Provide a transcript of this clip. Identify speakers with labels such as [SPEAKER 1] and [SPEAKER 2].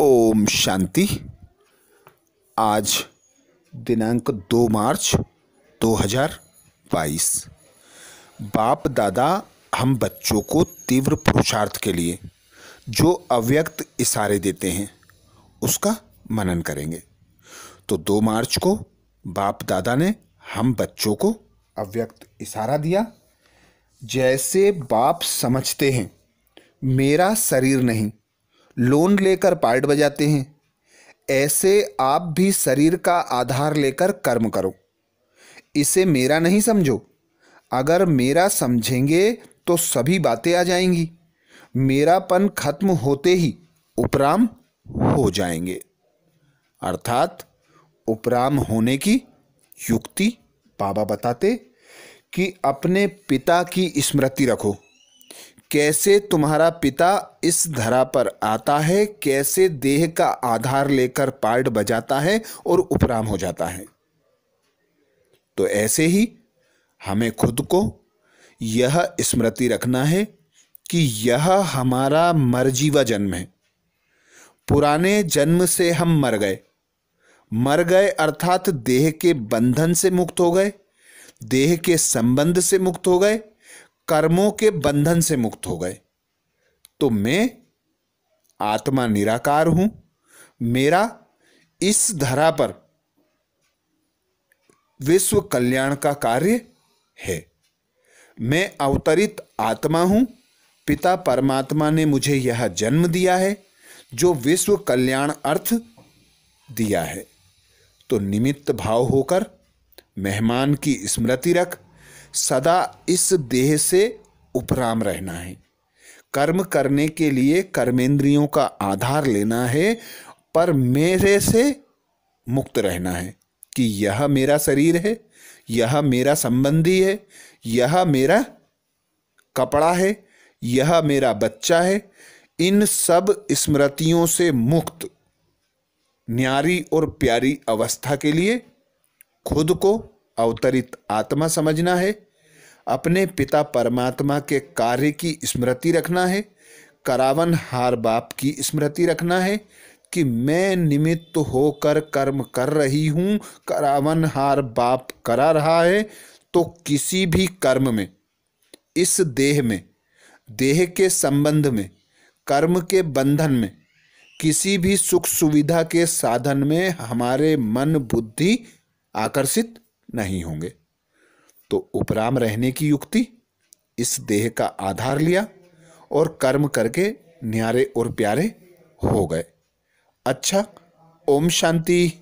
[SPEAKER 1] ओम शांति। आज दिनांक 2 मार्च 2022। बाप दादा हम बच्चों को तीव्र पुरुषार्थ के लिए जो अव्यक्त इशारे देते हैं उसका मनन करेंगे। तो 2 मार्च को बाप दादा ने हम बच्चों को अव्यक्त इशारा दिया। जैसे बाप समझते हैं मेरा शरीर नहीं, लोन लेकर पार्ट बजाते हैं, ऐसे आप भी शरीर का आधार लेकर कर्म करो। इसे मेरा नहीं समझो। अगर मेरा समझेंगे तो सभी बातें आ जाएंगी। मेरापन खत्म होते ही उपराम हो जाएंगे। अर्थात उपराम होने की युक्ति बाबा बताते कि अपने पिता की स्मृति रखो। कैसे तुम्हारा पिता इस धरा पर आता है, कैसे देह का आधार लेकर पार्ट बजाता है और उपराम हो जाता है। तो ऐसे ही हमें खुद को यह स्मृति रखना है कि यह हमारा मरजीवा जन्म है। पुराने जन्म से हम मर गए अर्थात देह के बंधन से मुक्त हो गए, देह के संबंध से मुक्त हो गए, कर्मों के बंधन से मुक्त हो गए। तो मैं आत्मा निराकार हूं। मेरा इस धरा पर विश्व कल्याण का कार्य है। मैं अवतरित आत्मा हूं। पिता परमात्मा ने मुझे यह जन्म दिया है जो विश्व कल्याण अर्थ दिया है। तो निमित्त भाव होकर मेहमान की स्मृति रख सदा इस देह से उपराम रहना है। कर्म करने के लिए कर्मेंद्रियों का आधार लेना है, पर मेरे से मुक्त रहना है कि यह मेरा शरीर है, यह मेरा संबंधी है, यह मेरा कपड़ा है, यह मेरा बच्चा है। इन सब स्मृतियों से मुक्त न्यारी और प्यारी अवस्था के लिए खुद को अवतरित आत्मा समझना है। अपने पिता परमात्मा के कार्य की स्मृति रखना है। करावन हार बाप की स्मृति रखना है कि मैं निमित्त होकर कर्म कर रही हूं, करावन हार बाप करा रहा है। तो किसी भी कर्म में, इस देह में, देह के संबंध में, कर्म के बंधन में, किसी भी सुख सुविधा के साधन में हमारे मन बुद्धि आकर्षित नहीं होंगे। तो उपराम रहने की युक्ति इस देह का आधार लिया और कर्म करके न्यारे और प्यारे हो गए। अच्छा, ओम शांति।